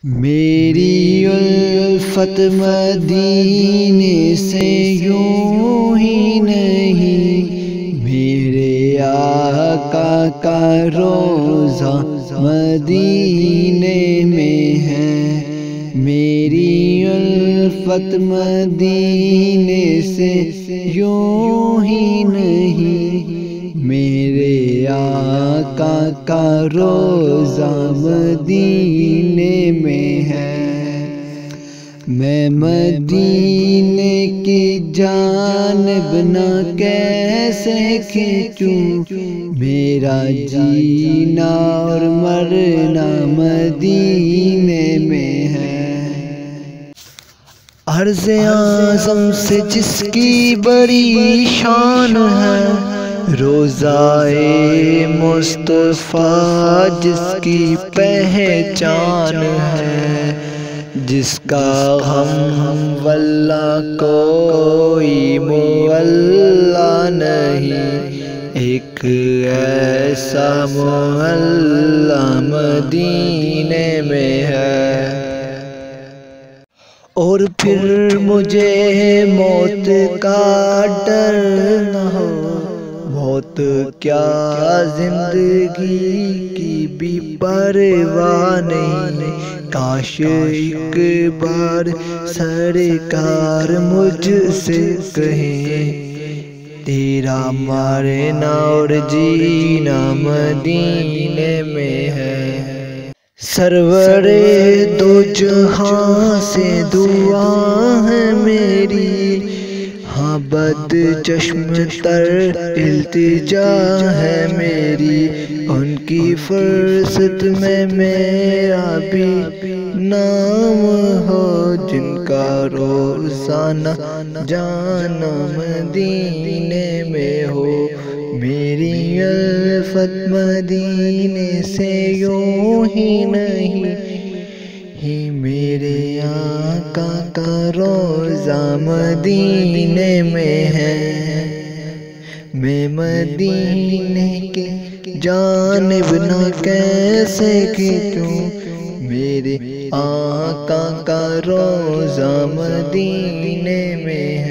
میری الفت مدینے سے یوں ہی نہیں، میرے آقا کا روضہ مدینے میں ہے۔ میری الفت مدینے سے یوں ہی نہیں، میرے آقا کا روضہ مدینے میں ہے۔ میں مدینے کی جانب نہ کیسے کھینچوں، میرا جینا اور مرنا مدینے میں ہے۔ عرض اعظم سے جس کی بڑی شان ہے، روضہ مصطفیٰ جس کی پہچان ہے، جس کا ہم واللہ کوئی مولا نہیں، ایک ایسا مولا مدینے میں ہے۔ اور پھر مجھے موت کا ڈر نہ ہو، موت کیا زندگی کی بھی پرواہ نہیں، کاش ایک بار سرکار مجھ سے کہیں، تیرا مرنا اور جینا مدینے میں ہے۔ سرور دو جہاں سے دعا ہے میری، ہاں بد چشم تر التجا ہے میری، ان کی فرست میں میرا بھی نام ہو، جن کا روزانہ جانا مدینے میں ہو۔ میری الفت مدینے سے یوں ہی نہیں، میرے آقا کا روضہ مدینے میں ہے۔ میں مدینے کی جانب نہ کیسے کھینچوں، میرے آقا کا روضہ مدینے میں